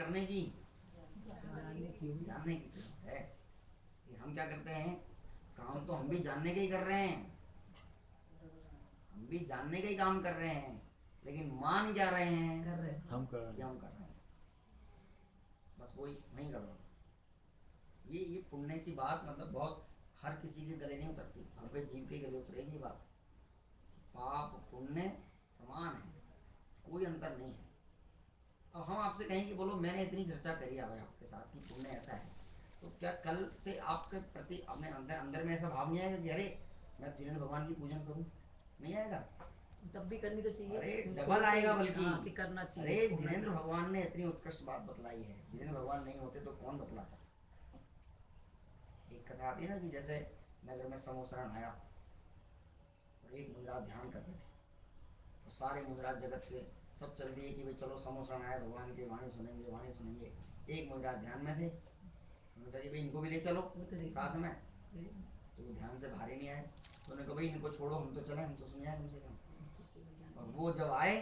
करने की, जानने की कीमत है। हम क्या करते हैं, काम तो हम भी जानने के ही कर रहे हैं, हम भी जानने का ही काम कर रहे हैं, लेकिन मान क्या रहे हैं, हम कर रहे हैं। बस वही गड़बड़। ये पुण्य की बात मतलब बहुत हर किसी के गले नहीं उतरती, हर कोई जीव के गले उतरेगी बात। पाप पुण्य समान है, कोई अंतर नहीं है। अब हम आपसे कहें कि बोलो मैंने इतनी चर्चा करी है आपके साथ कि पुण्य ऐसा है, तो क्या कल से आपके प्रति अपने अंदर अंदर में ऐसा भाव नहीं आएगा कि अरे मैं जिनेंद्र भगवान की पूजन करूं? नहीं आएगा? तब भी करनी तो चाहिए। अरे डबल आएगा बल्कि। करना चाहिए। अरे जिनेंद्र भगवान ने इतनी उत्कृष्ट बात बतलाई है, जिनेंद्र भगवान नहीं होते तो कौन बतलाता। एक कथा आती है ना कि जैसे नगर में समोसरण आया और एक मुद्रा ध्यान कर रहे थे, तो सारे मुद्रा जगत के सब चल दिए कि भाई चलो समोसरण आया भगवान के, वाणी सुनेंगे वाणी सुनेंगे। एक मुद्रा ध्यान में थे, उन्होंने कहा भाई इनको भी ले चलो साथ में, तो वो ध्यान से बाहर ही नहीं आए। तो उन्होंने कहा भाई इनको छोड़ो, हम तो चले, हम तो सुने कम से कम। और वो जब आए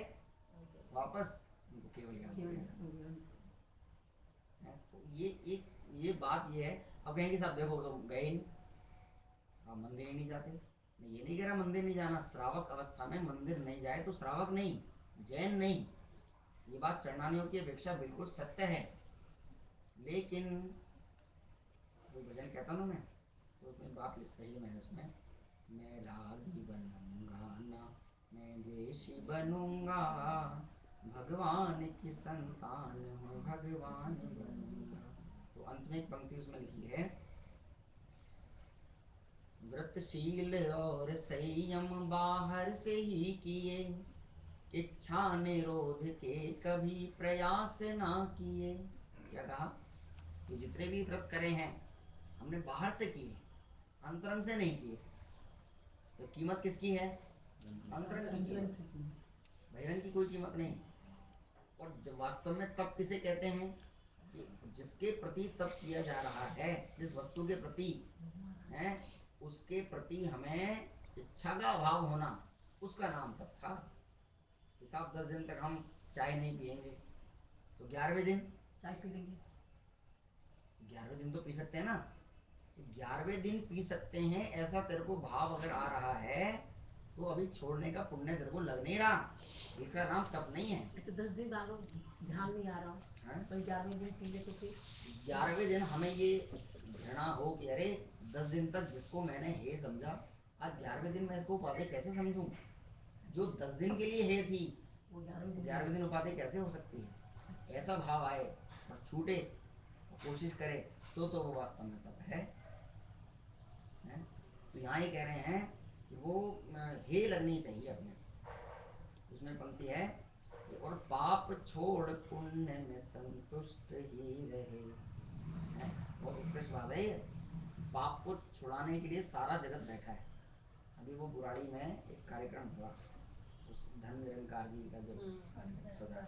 वापस, उनको केवल ज्ञान हो गया। तो ये बात ये है। अब कहेंगे साहब देखो तो गए नहीं, आप मंदिर ही नहीं जाते। मैं ये नहीं कह रहा मंदिर नहीं जाना, श्रावक अवस्था में मंदिर नहीं जाए तो श्रावक नहीं, जैन नहीं। ये बात चरणानियों की अपेक्षा बिल्कुल सत्य है। लेकिन वो भजन कहता ना मैं, तो उसमें बात लिख रही है मैंने उसमें, मैं रागी बनूंगा ना, मैं देशी बनूंगा, भगवान की संतान हूँ, भगवान बनूंगा। तो अंत में एक पंक्ति उसमें लिखी है, व्रतशील और संयम बाहर से ही किए, इच्छा निरोध के कभी प्रयास ना किए। क्या कहा? तो जितने भी व्रत करे हैं हमने बाहर से किए, अंतरंग से नहीं किए। तो कीमत किसकी है? अंतरंग की कीमत, बहिरंग की कोई कीमत नहीं। और जब वास्तव में तप किसे कहते हैं कि जिसके प्रति तप किया जा रहा है, जिस वस्तु के प्रति है, उसके प्रति हमें इच्छा का अभाव होना, उसका नाम तप था। साहब 10 दिन तक हम चाय नहीं पिएंगे, तो 11वें दिन चाय पी लेंगे। 11वें दिन तो पी सकते हैं ना, 11वें दिन पी सकते हैं, ऐसा तेरे को भाव अगर आ रहा है तो अभी छोड़ने का पुण्य तेरे को लग नहीं रहा, इसका नाम तप नहीं है। अच्छा 10 दिन ध्यान नहीं आ रहा, तो 11वें दिन पी ले तो फिर 11वें दिन हमें ये घृणा हो कि अरे 10 दिन तक जिसको मैंने हे समझा, आज 11वें दिन मैं इसको उपाधि कैसे समझूं? जो 10 दिन के लिए हे थी वो 11वें दिन उपाधि कैसे हो सकती है? ऐसा भाव आए और छूटे और कोशिश करे तो वो वास्तव में तप है। तो यहाँ ये कह रहे हैं कि वो हे लगनी चाहिए अपने। उसमें पंक्ति है कि और पाप छोड़ पुण्य में संतुष्ट ही रहे। बहुत उत्कृष्ट बात है ये। पाप को छुड़ाने के लिए सारा जगत बैठा है। अभी वो बुराड़ी में एक कार्यक्रम हुआ, उस धन निरंकार जी का जब सदा,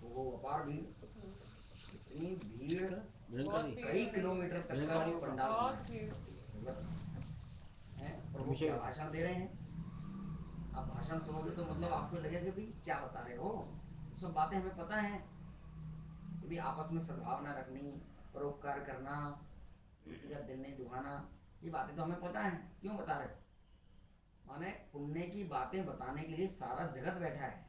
तो वो अपार भीड़, इतनी भीड़, कई किलोमीटर तक का वो पंडाल है। और वो क्या भाषण दे रहे हैं, आप भाषण सुनोगे तो मतलब आपको लगेगा कि भाई क्या बता रहे हो, ये सब बातें हमें पता है कि भाई आपस में सद्भावना रखनी, परोपकार करना, किसी का दिल नहीं दुखाना, ये बातें तो हमें पता है। क्यों बता रहे हो? माने पुण्य की बातें बताने के लिए सारा जगत बैठा है।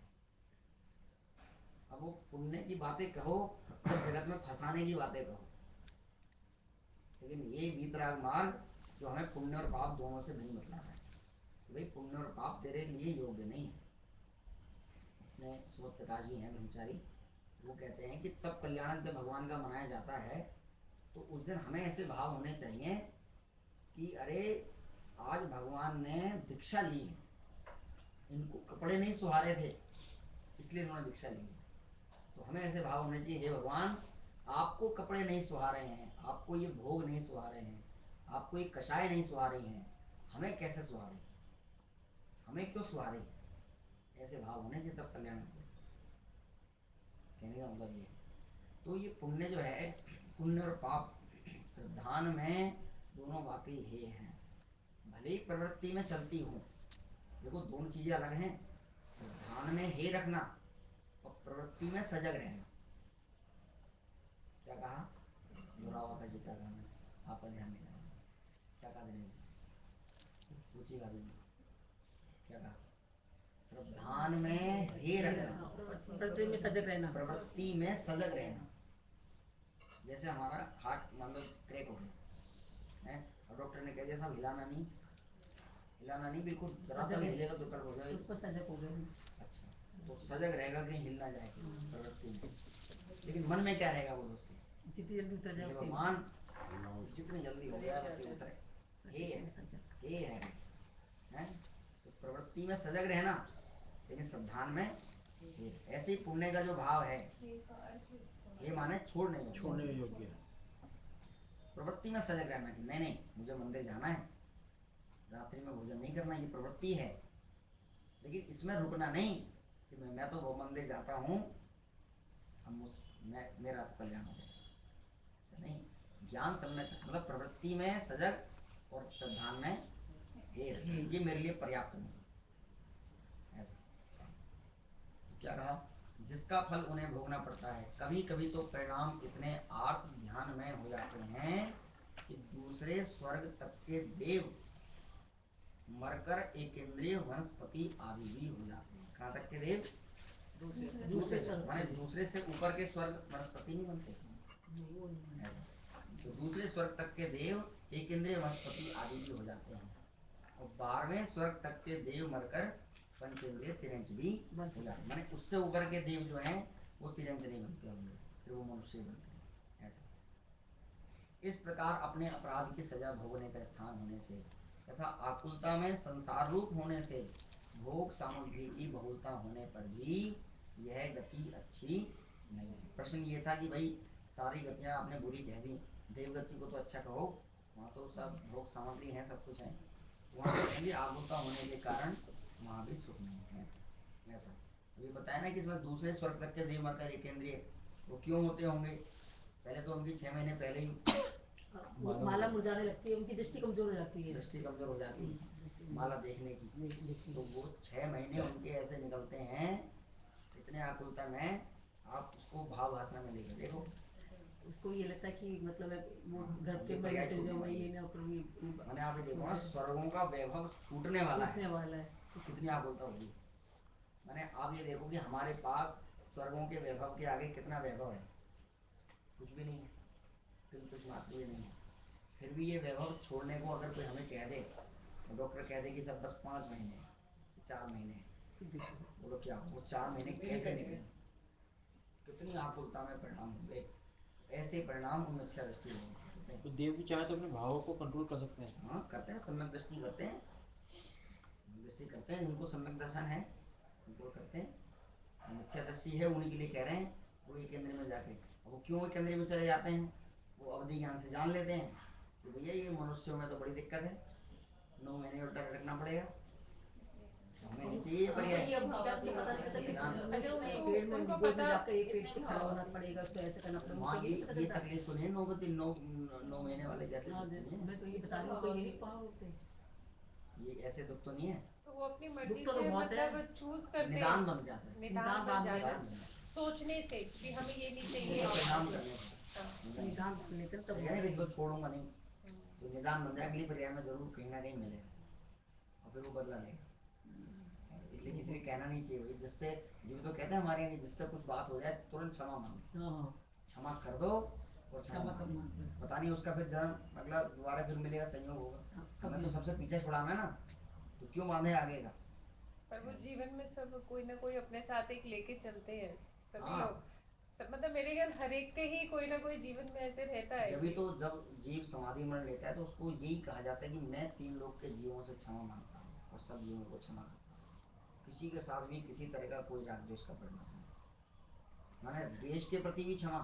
अब वो पुण्य की बातें कहो, सब जगत में फंसाने की बातें कहो, लेकिन ये वीतराग मार्ग जो हमें पुण्य और पाप दोनों से नहीं बतलाता है कि भाई पुण्य और पाप तेरे लिए योग्य नहीं है। अपने सुबोध प्रकाश जी हैं ब्रह्मचारी, वो कहते हैं कि तब कल्याणक जब भगवान का मनाया जाता है तो उस दिन हमें ऐसे भाव होने चाहिए कि अरे आज भगवान ने दीक्षा ली है, इनको कपड़े नहीं सुहारे थे इसलिए उन्होंने दीक्षा ली है। तो हमें ऐसे भाव होने चाहिए, हे भगवान आपको कपड़े नहीं सुहा रहे हैं, आपको ये भोग नहीं सुहा रहे हैं, आपको ये कषाय नहीं सुहा रही हैं, हमें कैसे सुहा रही, हमें क्यों सुहा रही? ऐसे भाव होने चाहिए तब कल्याण। कहने का मतलब ये, तो ये पुण्य जो है, पुण्य और पाप श्रद्धान में दोनों वाकई हे हैं, भले ही प्रवृत्ति में चलती हूँ। देखो दोनों चीजें अलग हैं, श्रद्धान में हे रखना और प्रवृत्ति में सजग रहना। क्या कहा मैंने? आपका ध्यान नहीं आया। क्या कहा दिनेश जी? पूछिए भाभी जी, क्या कहा? श्रद्धान में हे रखना, प्रवृत्ति में सजग रहना, प्रवृत्ति में सजग रहना। जैसे हमारा हार्ट मान लो क्रैक हो गया है और डॉक्टर ने कह दिया साहब हिलाना नहीं, हिलाना नहीं, बिल्कुल जरा सा भी हिलेगा तो कट हो जाएगा, उस पर सजग हो गए। अच्छा, तो सजग रहेगा कि हिल ना जाए प्रवृत्ति में। लेकिन मन में क्या रहेगा वो उसके? जितनी जल्दी उतर जाए भगवान जितनी जल्दी हो गया बस उतरे, ये है हैं? तो प्रवृत्ति में सजग रहना, लेकिन श्रद्धान में हे। ऐसे ही पुण्य का जो भाव है, ये माने छोड़ने योग्य। प्रवृत्ति में सजग रहना कि नहीं नहीं मुझे मंदिर जाना है, रात्रि में भोजन नहीं करना, ये प्रवृत्ति है। लेकिन इसमें रुकना नहीं कि मैं तो वो मंदिर जाता हूँ, मेरा तो कल्याण हो गया, ऐसा नहीं। ज्ञान सम्यक मतलब प्रवृत्ति में सजग और श्रद्धान में हे, ये मेरे लिए पर्याप्त नहीं। तो क्या कहा? जिसका फल उन्हें भोगना पड़ता है। कभी कभी तो परिणाम इतने आर्त ध्यान में हो जाते हैं कि दूसरे स्वर्ग तक के देव मरकर एकेंद्रीय वनस्पति आदि भी हो जाते हैं। कहाँ तक के देव? दूसरे स्वर्ग, माने दूसरे से ऊपर के स्वर्ग वनस्पति नहीं बनते, तो दूसरे स्वर्ग तक के देव एकेंद्रीय वनस्पति आदि भी हो जाते हैं। और 12वें स्वर्ग तक के देव मरकर पंचेंद्रिय तिरंज भी हो जाते हैं। माने उससे ऊपर के देव जो हैं वो तिरंज नहीं बनते होंगे, फिर वो मनुष्य बनते हैं। ऐसा इस प्रकार अपने अपराध की सजा भोगने का स्थान होने से तथा आकुलता में संसार रूप होने से भोग सामग्री की बहुलता होने पर भी यह गति अच्छी नहीं है। प्रश्न ये था कि भाई सारी गतियां आपने बुरी कह दी, देव गति को तो अच्छा कहो, वहाँ तो सब भोग सामग्री है, सब कुछ है, वहाँ कहेंगे आकुलता होने के कारण वहाँ भी सुख नहीं है। ऐसा अभी बताया ना कि इसमें दूसरे स्वर्ग तक के देव मरकर एकेंद्रीय वो क्यों होते होंगे? पहले तो उनकी 6 महीने पहले ही माला मुरझाने लगती है, उनकी दृष्टि कमजोर हो जाती है, दृष्टि कमजोर हो जाती है माला देखने की। तो वो 6 महीने उनके ऐसे निकलते हैं इतने आकुलता में, आप उसको भाव भाषा में लेकर देखो, उसको ये लगता है कि मतलब वो घर के पर्याय ये ना मैंने आप देखो ना स्वर्गों का वैभव छूटने वाला है, कितनी आकुलता होगी। मैंने आप ये देखो कि हमारे पास स्वर्गों के वैभव के आगे कितना वैभव है, कुछ भी नहीं है, कुछ मात्र भी नहीं है। फिर भी ये वैभव छोड़ने को अगर कोई हमें कह दे, तो डॉक्टर कह दे कि सब बस 5 महीने 4 महीने, बोलो क्या वो 4 महीने कैसे निकले? कितनी आकुलता में परिणाम होंगे। ऐसे परिणाम उन मिथ्या दृष्टि होते हैं। तो देव भी चाहे तो अपने भावों को कंट्रोल कर सकते हैं। हाँ करते हैं, सम्यक दृष्टि करते हैं, दृष्टि करते हैं, जिनको सम्यक दर्शन है कंट्रोल करते हैं। मिथ्या दृष्टि है उन्हीं के लिए कह रहे हैं वो एक केंद्र में जाके, वो क्यों एक केंद्र में चले जाते हैं? वो अवधि ज्ञान से जान लेते हैं कि भैया ये मनुष्यों में तो बड़ी दिक्कत है, 9 महीने उल्टा रखना पड़ेगा, हमें नहीं चाहिए पर्याय। उनको पता एक पेट से खड़ा होना पड़ेगा, उसको ऐसे करना पड़ेगा। वहाँ ये तकलीफ तो नहीं है 9 महीने वाले जैसे मैं तो ये बता रही हूँ, ये नहीं पार होते, ये ऐसे दुख तो नहीं है। तो वो अपनी मर्जी तो से बहुत है, मतलब चूज करते हैं, निदान बन जाता है, निदान बन जाता है सोचने से कि हमें ये नहीं चाहिए, परिणाम करने से निदान लेकर तब इसको छोड़ूंगा नहीं, तो निदान बन जाए, अगली पर्याय में जरूर कहीं ना कहीं मिलेगा और फिर वो बदला लेगा। इसलिए किसी को कहना नहीं चाहिए भाई, जिससे जीव तो कहते हैं हमारे यहाँ जिससे कुछ बात हो जाए तुरंत क्षमा मांगो, क्षमा कर दो और क्षमा पता नहीं उसका फिर जन्म अगला दोबारा फिर मिलेगा, संयोग होगा। हमें तो सबसे पीछे छुड़ाना है ना, तो क्यों बांधे आगे का? पर वो जीवन में सब कोई ना कोई अपने साथ एक लेके चलते हैं सभी लोग, मतलब मेरे ख्याल हर एक के ही कोई ना कोई जीवन में ऐसे रहता है। जब तो जब जीव समाधि मर लेता है तो उसको यही कहा जाता है कि मैं 3 लोग के जीवों से क्षमा मांगता हूँ और सब जीवों को क्षमा करता हूँ, किसी के साथ भी किसी तरह का कोई राग द्वेष का परिणाम नहीं, माने देश के प्रति भी क्षमा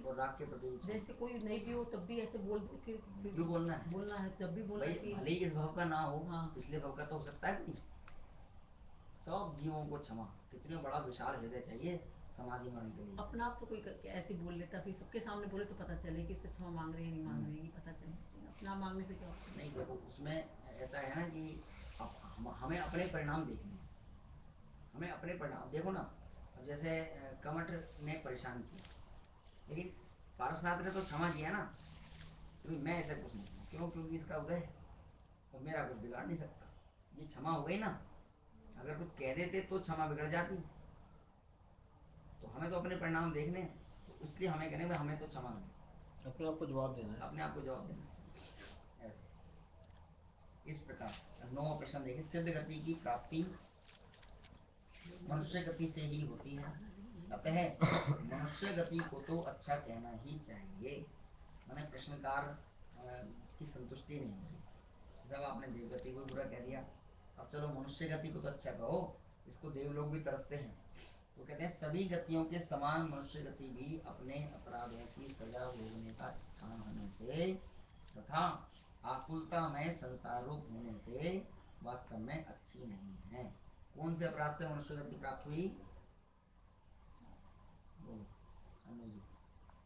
और राग के प्रति भी क्षमा। जैसे कोई नहीं भी हो तब भी ऐसे बोल दो, फिर बोलना है तब भी बोलना चाहिए, भले इस भव का ना हो, पिछले भव का तो हो सकता है नहीं। सब जीवों को क्षमा, कितने बड़ा विशाल हृदय चाहिए समाधि मरण के लिए। अपना आप तो कोई ऐसे बोल लेता, फिर सबके सामने बोले तो पता चले कि उससे क्षमा मांग रहे हैं नहीं मांग रहे हैं, पता चले, अपना मांगने से क्या होता है? नहीं देखो उसमें ऐसा है ना कि अब हमें अपने परिणाम देखने हैं, हमें अपने परिणाम देखो ना। अब जैसे कमठ ने परेशान किया, लेकिन पारसनाथ ने तो क्षमा किया ना, क्योंकि मैं ऐसा कुछ नहीं हूँ। क्यों? क्योंकि इसका उदय है और मेरा कुछ बिगाड़ नहीं सकता। ये क्षमा हो गई ना। अगर कुछ कह देते तो क्षमा बिगड़ जाती। तो हमें तो अपने परिणाम देखने हैं, तो इसलिए हमें कहने में हमें तो क्षमा नहीं, अपने आप को जवाब देना है। अपने आप को जवाब देना। ऐसे इस प्रकार 9वां प्रश्न देखिए। सिद्ध गति की प्राप्ति मनुष्य गति से ही होती है, अतः मनुष्य गति को तो अच्छा कहना ही चाहिए। मैंने प्रश्नकार की संतुष्टि नहीं हो रही। जब आपने देवगति को बुरा कह दिया, अब चलो मनुष्य गति को तो अच्छा कहो, इसको देवलोग भी तरसते हैं। तो कहते हैं सभी गतियों के समान मनुष्य गति भी अपने अपराधों की सजा भोगने का स्थान होने से तथा आकुलता में संसार रूप होने से वास्तव में अच्छी नहीं है। कौन से अपराध से मनुष्य गति प्राप्त हुई? अनु जी,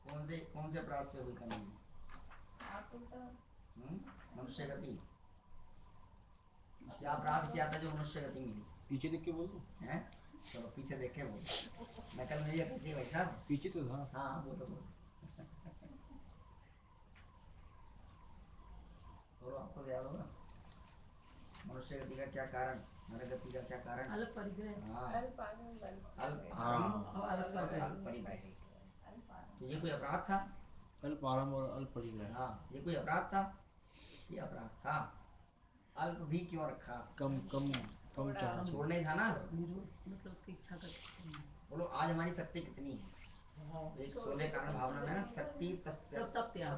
कौन से अपराध से हुई कन्या जी? मनुष्य गति। क्या अपराध किया था जो मनुष्य गति मिली? पीछे देख के बोल दो। हैं? चलो पीछे देखे बोलो। नकल नहीं है पीछे भाई साहब। पीछे तो था। हाँ बोलो बोलो। बोलो, आपको याद होगा मनुष्य गति का क्या कारण, नर गति का क्या कारण? अल्प परिग्रह। हाँ, अल्प आनंद, अल्प परिग्रह। तो ये कोई अपराध था? अल्प आराम और अल्प परिग्रह। हाँ, ये कोई अपराध था? ये अपराध था। अल्प भी क्यों रखा? कम चाह। छोड़ना ही था ना। मतलब उसकी इच्छा का। बोलो आज हमारी शक्ति कितनी है? एक 16 कारण भावना में ना शक्ति तब त्याग।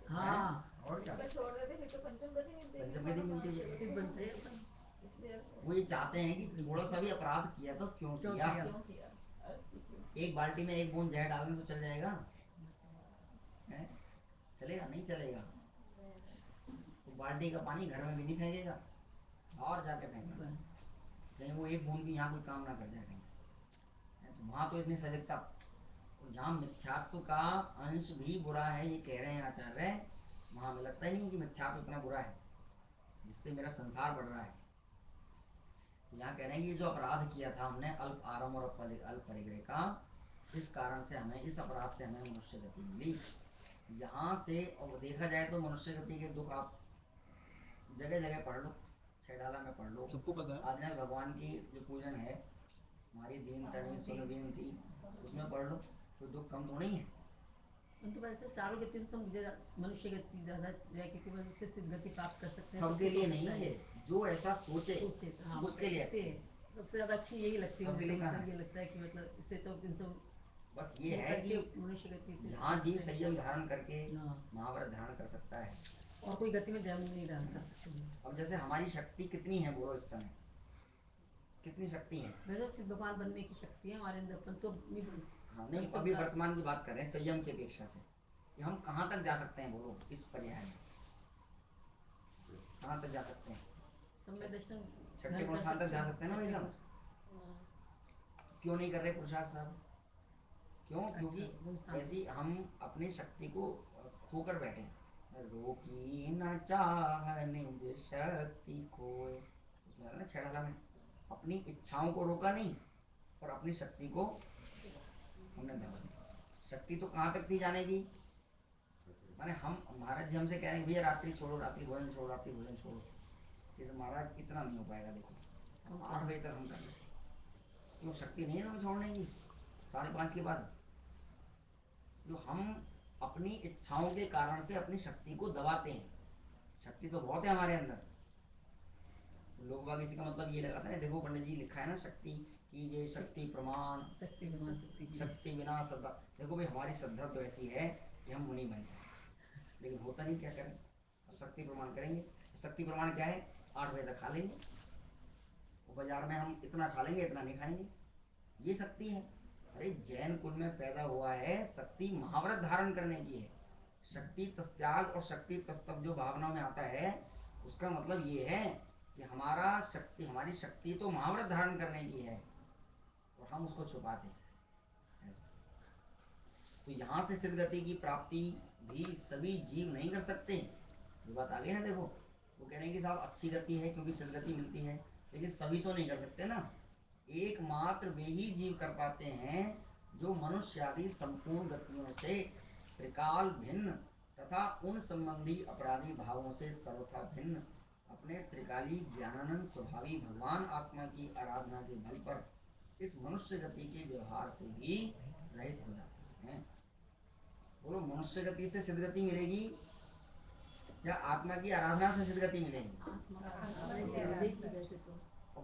हाँ, और क्या पंचम गति मिलती है। सिद्ध बनते हैं। वो ये चाहते हैं कि थोड़ा सा भी अपराध किया तो क्यों किया? एक बाल्टी में एक बूंद जहर डालने तो चल जाएगा? है? चलेगा? नहीं चलेगा। तो बाल्टी का पानी घर में भी नहीं फेंकेगा, और जाके फेंकेगा कहीं वो एक बूंद भी यहाँ कोई काम ना कर जाए कहीं। तो वहाँ तो इतनी सजगता। जहाँ मिथ्यात्व का अंश भी बुरा है ये कह रहे हैं आचार्य, वहाँ हमें लगता ही नहीं कि मिथ्यात्व इतना बुरा है जिससे मेरा संसार बढ़ रहा है। तो यहाँ कह रहे हैं कि जो अपराध किया था हमने अल्प आरंभ और अल्प परिग्रह का, इस कारण से हमें, इस अपराध से हमें मनुष्य गति मिली। यहाँ से और देखा जाए तो मनुष्य गति के दुख आप जगह जगह पढ़ लो, छेडाला में पढ़ लो, सबको पता है। आदिनाथ भगवान की जो पूजन है, हमारी दीन तणी सुन थी, उसमें पढ़ लो, कोई दुख कम तो नहीं है। तो वैसे चारों गति से तो मुझे मनुष्य गति ज्यादा है, क्योंकि मैं उससे सिद्ध गति प्राप्त कर सकते हैं। सबके लिए नहीं है, जो ऐसा सोचे हाँ, उसके लिए अच्छी है। सबसे ज्यादा अच्छी यही लगती है सबके लिए मुझे। कहाँ है? ये लगता है कि मतलब इससे तो इन सब बस ये है कि मनुष्य गति से यहाँ जीव संयम धारण करके हाँ, महाव्रत धारण कर सकता है, और कोई गति में जन्म नहीं धारण कर सकते। अब जैसे हमारी शक्ति कितनी है बोलो इस समय, कितनी शक्ति है? वैसे सिद्ध भगवान बनने की शक्ति है हमारे अंदर, अपन तो नहीं बन हाँ नहीं, अभी वर्तमान की बात कर रहे हैं संयम की अपेक्षा से, कि हम कहाँ तक जा सकते हैं बोलो इस पर्याय में, कहाँ तक जा सकते हैं? समय दर्शन छठे गुण स्थान तक जा सकते हैं ना भाई साहब? क्यों नहीं कर रहे पुरुषार्थ साहब? क्यों? क्योंकि ऐसी हम अपनी शक्ति को खोकर बैठे हैं। रोकी न चाह निज शक्ति खोए, उसमें है ना छेड़ाला में, अपनी इच्छाओं को रोका नहीं और अपनी शक्ति को हमने दबा दिया। शक्ति तो कहाँ तक थी जाने की? माने हम, महाराज जी हमसे कह रहे हैं भैया रात्रि छोड़ो, रात्रि भोजन छोड़ो, रात्रि भोजन छोड़ो। जैसे महाराज इतना नहीं हो पाएगा, देखो 8 बजे तक हम कर लेते, क्यों? शक्ति नहीं है हमें छोड़ने की 5:30 के बाद। जो हम अपनी इच्छाओं के कारण से अपनी शक्ति को दबाते हैं। शक्ति तो बहुत है हमारे अंदर, लोग बाग इसी का मतलब ये लगाते हैं, देखो पंडित जी लिखा है ना, शक्ति कीजिए शक्ति प्रमाण, शक्ति बिना श्रद्धा। देखो भाई हमारी श्रद्धा तो ऐसी है कि हम मुनि बन जाए, लेकिन होता नहीं, क्या करें? अब शक्ति प्रमाण करेंगे। शक्ति प्रमाण क्या है? 8 बजे तक खा लेंगे, बाजार में हम इतना खा लेंगे, इतना नहीं खाएंगे, ये शक्ति है। अरे जैन कुल में पैदा हुआ है, शक्ति महाव्रत धारण करने की है। शक्ति तस्त्याग और शक्ति तस्तव जो भावना में आता है, उसका मतलब ये है कि हमारी शक्ति तो महाव्रत धारण करने की है और हम उसको छुपाते हैं। तो यहाँ से सिद्ध गति की प्राप्ति भी सभी जीव नहीं कर सकते। ये बात आ गई ना। देखो वो कह रहे हैं कि साहब अच्छी गति है क्योंकि सिद्ध गति मिलती है, लेकिन सभी तो नहीं कर सकते ना। एकमात्र वे ही जीव कर पाते हैं जो मनुष्य आदि संपूर्ण गतियों से त्रिकाल भिन्न तथा उन संबंधी अपराधी भावों से सर्वथा भिन्न अपने त्रिकाली ज्ञानानंद स्वभावी भगवान आत्मा की आराधना के बल पर इस मनुष्य गति के व्यवहार से भी रहित हो जाते हैं। बोलो, मनुष्य गति से सिद्ध गति मिलेगी या आत्मा की आराधना से सिद्ध गति मिलेगी?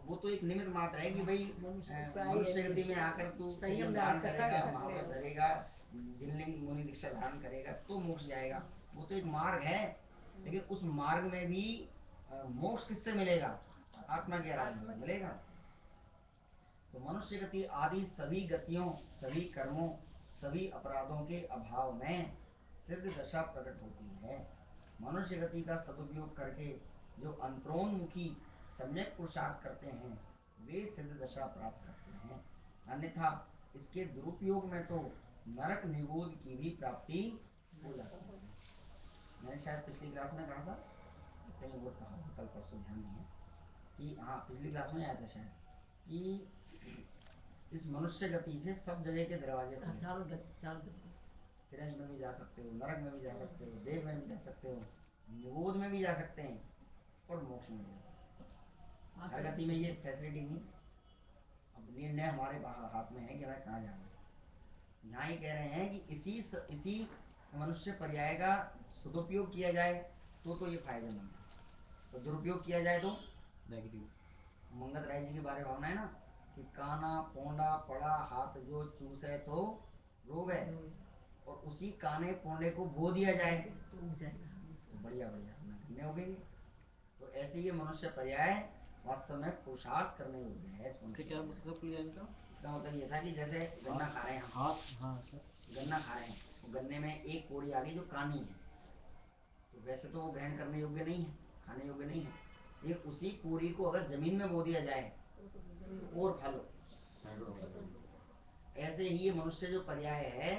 वो तो एक निमित्त मात्र है कि भाई मनुष्य गति में आकर तू संयम धारण करेगा, महाव्रत धरेगा, जिनलिंग मुनि दीक्षा धारण करेगा तो मोक्ष जाएगा। वो तो एक मार्ग है, लेकिन उस मार्ग में भी मोक्ष किससे मिलेगा? आत्मा की आराधना में मिलेगा। तो मनुष्य गति आदि सभी गतियों, सभी कर्मों, सभी अपराधों के अभाव में सिद्ध दशा प्रकट होती है। मनुष्य गति का सदुपयोग करके जो अंतरोन्मुखी सम्यक पुरुषार्थ करते हैं वे सिद्ध दशा प्राप्त करते हैं, अन्यथा इसके दुरुपयोग में तो नरक निबोध की भी प्राप्ति हो जाती है। मैंने शायद पिछली क्लास में कहा था, कहीं और कहा, कल परसों ध्यान नहीं है कि हाँ पिछली क्लास में आया था शायद, कि इस मनुष्य गति से सब जगह के दरवाजे तिरंज में भी जा सकते हो, नरक में भी जा सकते हो, देव में भी जा सकते हो, निबोध में भी जा सकते हैं और मोक्ष में भी जा सकते हैं। हर गति में ये फैसिलिटी नहीं। अब निर्णय हमारे हाथ में है कि हमें कहाँ जाना है। यहाँ ही कह रहे हैं कि इसी मनुष्य पर्याय का सदुपयोग किया जाए तो ये फायदेमंद है, तो दुरुपयोग किया जाए तो नेगेटिव। मंगत राय जी के बारे में भावना है ना कि काना पोंडा पड़ा हाथ जो चूसे तो रोग है, और उसी काने पोंडे को बो दिया जाए तो बढ़िया बढ़िया हो गई। तो ऐसे ये मनुष्य पर्याय वास्तव में पुरुषार्थ करने योग्य है। क्या मतलब इनका? इसका मतलब ये था कि जैसे गन्ना खा रहे हैं, गन्ना खा रहे हैं, तो गन्ने में एक कोड़ी आ गई जो कानी है, तो वैसे तो वो ग्रहण करने योग्य नहीं है, खाने योग्य नहीं है, लेकिन उसी कोड़ी को अगर जमीन में बो दिया जाए और फल। ऐसे ही ये मनुष्य जो पर्याय है,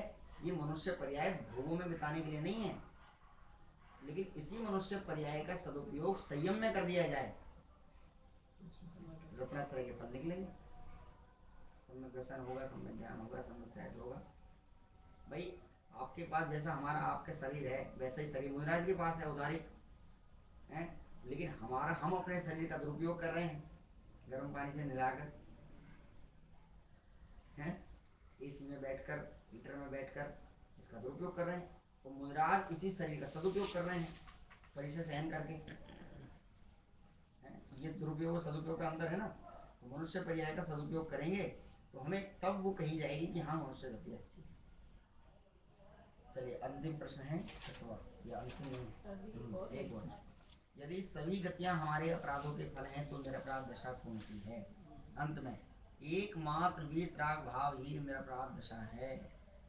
ये मनुष्य पर्याय भोगों में बिताने के लिए नहीं है, लेकिन इसी मनुष्य पर्याय का सदुपयोग संयम में कर दिया जाए तो अपना तरह के फल निकलेंगे। सम्यक दर्शन होगा, सम्यक ज्ञान होगा, सम्यक चारित्र होगा। भाई आपके पास जैसा हमारा आपका शरीर है वैसा ही शरीर मुनिराज के पास है, उदाहरित है, लेकिन हम अपने शरीर का दुरुपयोग कर रहे हैं गर्म पानी से नहलाकर, हैं, एसी में बैठकर, हीटर में बैठकर इसका दुरुपयोग कर रहे हैं। तो मुनिराज इसी शरीर का सदुपयोग कर रहे हैं परीक्षा सहन करके। ये दुरुपयोग और सदुपयोग का अंतर है ना। तो मनुष्य पर्याय का सदुपयोग करेंगे तो हमें तब वो कही जाएगी कि हाँ मनुष्य गति अच्छी है। चलिए अंतिम प्रश्न है या अंतिम नहीं, एक और। यदि सभी गतियां हमारे अपराधों के फल हैं तो निरपराध दशा कौन सी है? अंत में एकमात्र वीतराग भाव ही निरपराध दशा है,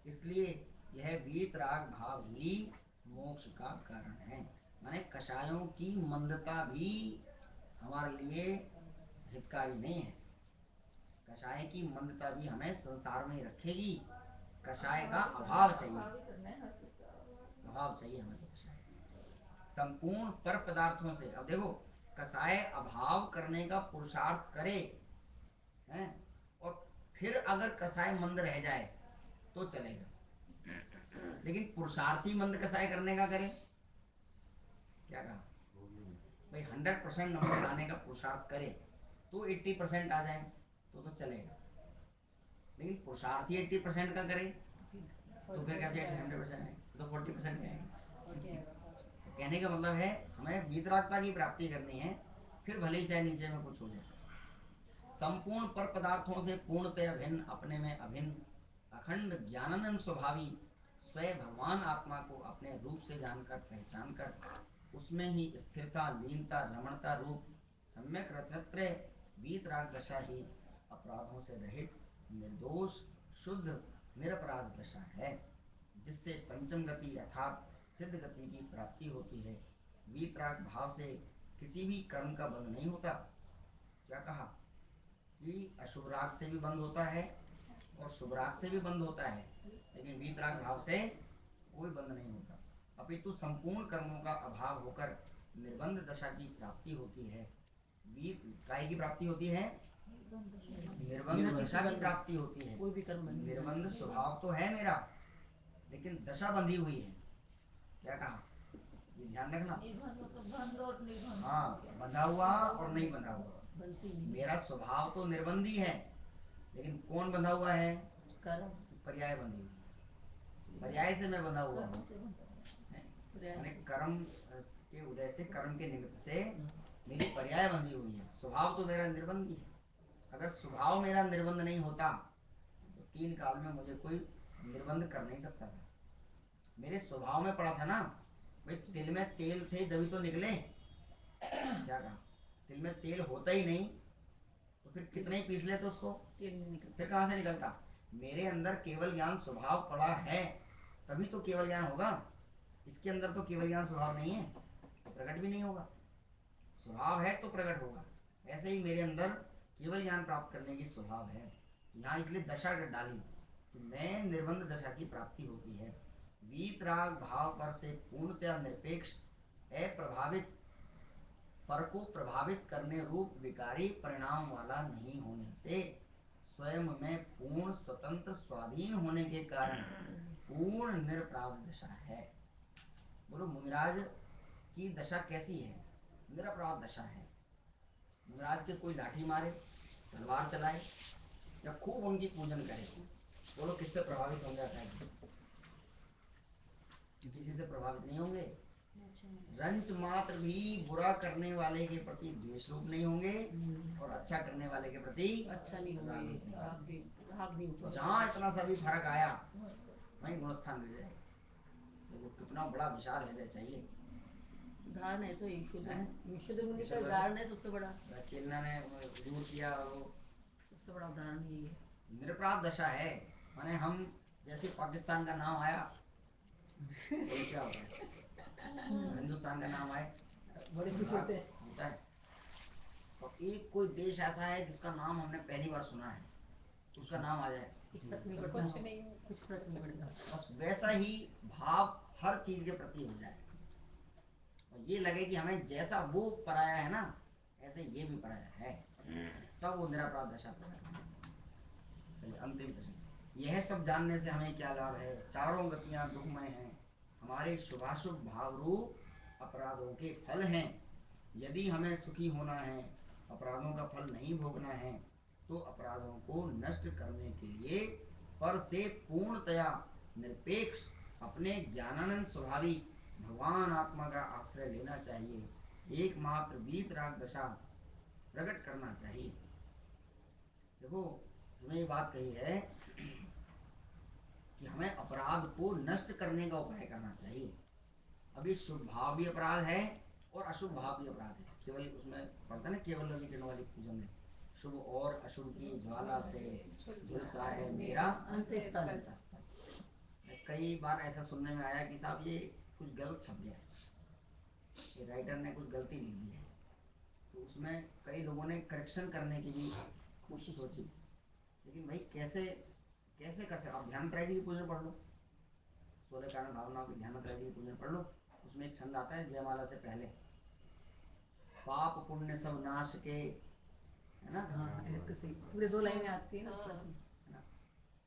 इसलिए यह वीतराग भाव ही मोक्ष का कारण है। माने कषायों की मंदता भी हमारे लिए हितकारी नहीं है। कषाय की मंदता भी हमें संसार में रखेगी। कषाय का अभाव चाहिए, हमें तो कषाय संपूर्ण पर पदार्थों से। अब देखो कषाय अभाव करने का पुरुषार्थ करे हैं, और फिर अगर कषाय मंद रह जाए तो चलेगा, लेकिन पुरुषार्थी मंद कषाय करने का करे, क्या कहा भाई 100% नंबर लाने का पुरुषार्थ करे तो 80% आ जाए तो चलेगा, लेकिन पुरुषार्थी 80% का करे तो फिर कैसे 100% है, तो 40% कहेंगे। कहने का मतलब है हमें वीतरागता की प्राप्ति करनी है, फिर भले ही चाहे नीचे में कुछ हो जाए। संपूर्ण पर पदार्थों से पूर्णतः अभिन्न, अपने में अभिन्न अखंड ज्ञानानंद स्वभावी स्वयं भगवान आत्मा को अपने रूप से जानकर पहचान कर उसमें ही स्थिरता, लीनता, रमणता रूप सम्यक रत्नत्रय वीतराग दशा ही अपराधों से रहित निर्दोष शुद्ध निरपराध दशा है, जिससे पंचम गति अर्थात सिद्ध गति की प्राप्ति होती है। वीतराग भाव से किसी भी कर्म का बंध नहीं होता। क्या कहा कि अशुभ राग से भी बंद होता है और शुभ राग से भी बंद होता है, लेकिन वीतराग भाव से कोई बंद नहीं होता, अपितु संपूर्ण कर्मों का अभाव होकर निर्बंध दशा की प्राप्ति होती है। काय की प्राप्ति होती है, निर्बंध दशा की प्राप्ति होती है। निर्बंध स्वभाव तो है मेरा, लेकिन दशा बंधी हुई है। क्या कहा, ये ध्यान रखना। निर्बंध मतलब बंध और निर्बंध। हाँ, बंधा हुआ और नहीं बंधा हुआ। बनती नहीं। मेरा स्वभाव तो निर्बंधी है, लेकिन कौन बंधा हुआ है? कर्म। पर्याय बंधी हुई है। पर्याय से मैं बंधा हुआ कर्म हूँ। से बनता है। पर्याय मैंने से। कर्म के उदय से, कर्म के निमित्त से मेरी पर्याय बंधी हुई है। स्वभाव तो मेरा निर्बंधी है। अगर स्वभाव मेरा निर्बंध नहीं होता तो तीन काल में मुझे कोई निर्बंध कर नहीं सकता था। मेरे स्वभाव में पड़ा था ना भाई, तिल में तेल थे जभी तो निकले। क्या कहा, तिल में तेल होता ही नहीं तो फिर कितने ही पीस लेते उसको, तेल नहीं निकलता। फिर कहाँ से निकलता? मेरे अंदर केवल ज्ञान स्वभाव पड़ा है तभी तो केवल ज्ञान होगा। इसके अंदर तो केवल ज्ञान स्वभाव नहीं है, प्रकट भी नहीं होगा। स्वभाव है तो प्रकट होगा। ऐसे ही मेरे अंदर केवल ज्ञान प्राप्त करने की स्वभाव है। यहाँ इसलिए दशा डाली कि मैं निर्बंध दशा की प्राप्ति होती है। वीतराग भाव पर से पूर्णतया निरपेक्ष, अप्रभावित, पर को प्रभावित करने रूप विकारी परिणाम वाला नहीं होने से स्वयं में पूर्ण स्वतंत्र स्वाधीन होने के कारण पूर्ण निरपराध दशा है। बोलो मुनिराज की दशा कैसी है? निरपराध दशा है। मुनिराज के कोई लाठी मारे, तलवार चलाए या खूब उनकी पूजन करे, बोलो किससे प्रभावित हो जाता है? किसी से प्रभावित नहीं होंगे। रंच मात्र भी बुरा करने वाले के प्रति द्वेष रूप नहीं होंगे और अच्छा करने वाले के प्रति अच्छा नहीं राग होंगे। रूप नहीं होंगे। राग नहीं होगा। जहाँ इतना सा भी फर्क आया वहीं गुणस्थान मिल जाएगा। देखो कितना बड़ा विशाल हृदय चाहिए। उदाहरण है तो शुद्ध मुनि का शुद्ध उदाहरण है सबसे बड़ा। चेन्ना ने दूर किया, वो सबसे बड़ा उदाहरण यही है। निरपराध दशा है। माने हम जैसे पाकिस्तान का नाम आया तो क्या होता है, हिंदुस्तान का नाम आए बड़े कुछ होते हैं। होता है। और एक कोई देश ऐसा है जिसका नाम हमने पहली बार सुना है, उसका नाम आ जाए, कुछ फर्क नहीं कुछ पड़ता। नहीं होता। कुछ फर्क नहीं पड़ेगा। बस वैसा ही भाव हर चीज के प्रति हो जाए और ये लगे कि हमें जैसा वो पराया है ना ऐसे ये भी पराया है, तब वो निरपराध दशा प्रकट होती है। चलिए अंतिम प्रश्न, यह सब जानने से हमें क्या लाभ है? चारों गतियां दुखमय हैं, हमारे शुभाशुभ भाव रूप अपराधों के फल हैं। यदि हमें सुखी होना है, अपराधों का फल नहीं भोगना है, तो अपराधों को नष्ट करने के लिए पर से पूर्णतया निरपेक्ष अपने ज्ञानानंद स्वभावी भगवान आत्मा का आश्रय लेना चाहिए। एकमात्र वीतराग दशा प्रकट करना चाहिए। देखो इसमें ये बात कही है कि हमें अपराध को नष्ट करने का उपाय करना चाहिए। अभी शुभ भाव भी अपराध है और अशुभ भाव भी अपराध है। केवल उसमें पढ़ता है ना, केवल रवि किरण वाली पूजन में, शुभ और अशुभ की ज्वाला से झुलसा है मेरा अंतःस्थल। कई बार ऐसा सुनने में आया कि साहब ये कुछ गलत छप गया है, ये राइटर ने कुछ गलती लिख दी है, तो उसमें कई लोगों ने करेक्शन करने की भी कोशिश सोची। लेकिन भाई कैसे कैसे कर सकते? आप ध्यान त्रय की पूजन पढ़ लो, 16 कारण भावनाओं की ध्यान त्रय की पूजन पढ़ लो। उसमें एक छंद आता है जयमाला से पहले, पाप पुण्य सब नाश के, है ना? हाँ ये तो सही, पूरे 2 लाइनें आती है ना। है ना?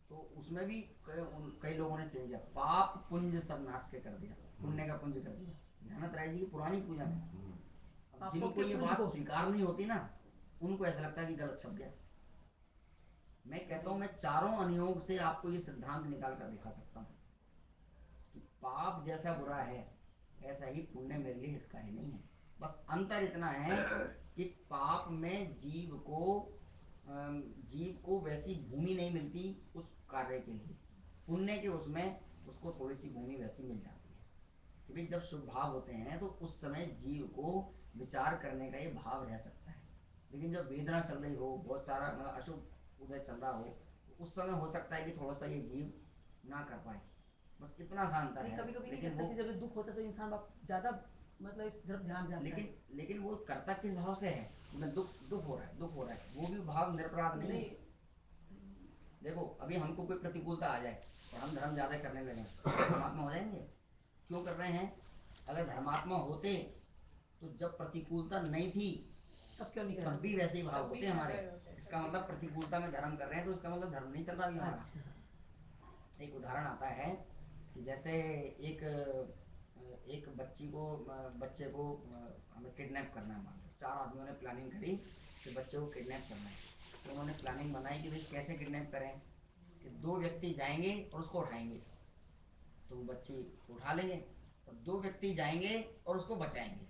तो उसमें भी कई लोगों ने चेंज किया, पाप पुंज सब नाश के कर दिया, पुण्य का पुंज कर दिया। ध्यान त्रय जी की पुरानी पूजा है। अब जिनको ये बात स्वीकार नहीं होती ना, उनको ऐसा लगता है कि गलत छप गया। मैं कहता हूँ मैं चारों अनुयोग से आपको ये सिद्धांत निकाल कर दिखा सकता हूँ कि पाप जैसा बुरा है ऐसा ही पुण्य मेरे लिए हितकारी नहीं है। बस अंतर इतना है कि पाप में जीव को वैसी भूमि नहीं मिलती उस कार्य के लिए, पुण्य के उसमें उसको थोड़ी सी भूमि वैसी मिल जाती है। क्योंकि जब शुभ भाव होते हैं तो उस समय जीव को विचार करने का ये भाव रह सकता है। लेकिन जब वेदना चल रही हो, बहुत सारा मतलब अशुभ उदय चल रहा हो, तो उस समय हो सकता है कि थोड़ा सा ये जीव ना कर पाए। बस इतना सा अंतर है। कभी-कभी नहीं लेकिन करता वो कि जब दुख होता है तो इंसान ज्यादा मतलब इस तरफ ध्यान जाता है। लेकिन वो करता किस भाव से है? मैं दुख हो रहा है, वो भी भाव निरपराध नहीं है। देखो अभी हमको कोई प्रतिकूलता आ जाए और हम धर्म ज्यादा करने लगे तो धर्मात्मा हो जाएंगे? क्यों कर रहे हैं? अगर धर्मात्मा होते तो जब प्रतिकूलता नहीं थी तब क्यों नहीं तब भी वैसे ही भाव तब भी होते हमारे। कर रहे होते। इसका मतलब प्रतिकूलता में धर्म कर रहे हैं तो इसका मतलब धर्म नहीं चल रहा अभी हमारा। अच्छा। एक उदाहरण आता है कि जैसे एक एक बच्चे को हमें किडनैप करना है, मान लो 4 आदमियों ने प्लानिंग करी कि बच्चे को किडनैप करना है। तो उन्होंने प्लानिंग बनाई कि भाई कैसे किडनैप करें, कि 2 व्यक्ति जाएंगे और उसको उठाएंगे, तो वो बच्चे को उठा लेंगे, और 2 व्यक्ति जाएंगे और उसको बचाएंगे।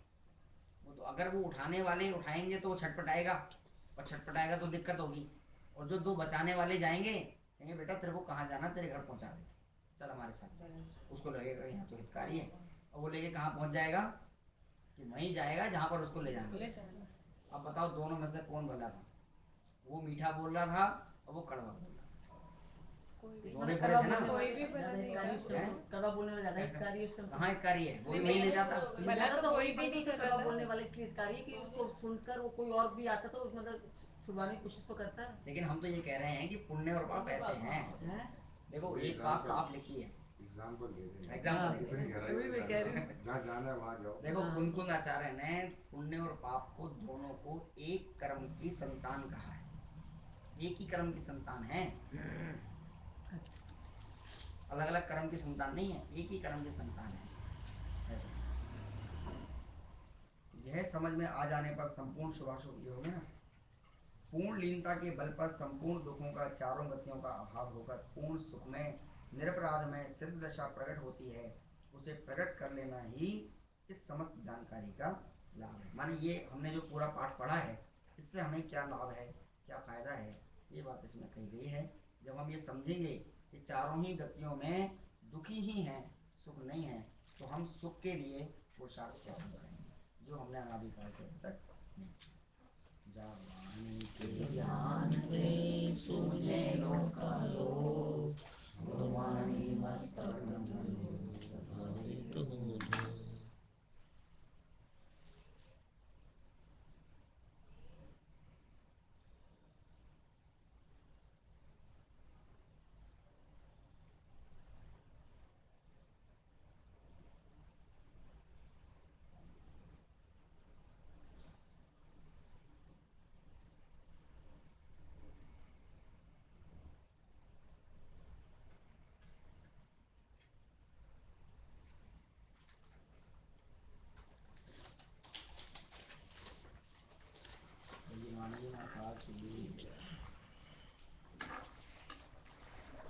वो तो अगर वो उठाने वाले उठाएंगे तो वो छटपटाएगा, और छटपटाएगा तो दिक्कत होगी, और जो 2 बचाने वाले जाएंगे कहेंगे बेटा तेरे को कहाँ जाना, तेरे घर पहुँचा दे, चल हमारे साथ चल। उसको लगेगा यहाँ तो हितकारी है, और वो लेके कहाँ पहुँच जाएगा, कि वहीं जाएगा जहाँ पर उसको ले जाना है। अब बताओ दोनों में से कौन भला था? वो मीठा बोल रहा था और वो कड़वा बोल रहा था। इसमें दोनों कड़वा बुरे थे ना? बोलने कोई वाला भी भला ज्यादा नहीं हितकारी था। उस टाइम, कड़वा बोलने वाला ज्यादा हितकारी है उस टाइम। कहाँ हितकारी है, वो भी वहीं ले जाता। भला तो कोई वही भी नहीं तो करा कड़वा ना। बोलने वाला इसलिए हितकारी है कि उसको सुनकर वो कोई और भी आता तो मतलब छुड़वाने की कोशिश तो करता है। लेकिन हम तो ये कह रहे हैं कि पुण्य और पाप ऐसे हैं। हैं? देखो एक बात साफ लिखी है, एग्जाम्पल दे दें। एग्जाम्पल दे इतनी दें। गहराई अभी में मैं जाना कह रही है। हूँ। जहाँ जाना है वहाँ जाओ। देखो हाँ। कुंद आचार्य ने पुण्य और पाप को दोनों को एक कर्म की संतान कहा है, एक ही कर्म की संतान है, अलग अलग कर्म की संतान नहीं है, एक ही कर्म की संतान है। ऐसा यह समझ में आ जाने पर संपूर्ण शुभाशुभ ये हो गया ना, पूर्ण लीनता के बल पर संपूर्ण दुखों का चारों गतियों का अभाव होकर पूर्ण सुख में निरपराध में सिद्ध दशा प्रकट होती है, उसे प्रकट कर लेना ही इस समस्त जानकारी का लाभ है। माने ये हमने जो पूरा पाठ पढ़ा है इससे हमें क्या लाभ है, क्या फायदा है, ये बात इसमें कही गई है। जब हम ये समझेंगे कि चारों ही गतियों में दुखी ही हैं, सुख नहीं है, तो हम सुख के लिए पुरुषार्थ कैसे करेंगे जो हमने अनादिकाल से अभी तक नहीं किया। जावान के ज्ञान से सूझे लोक लोक,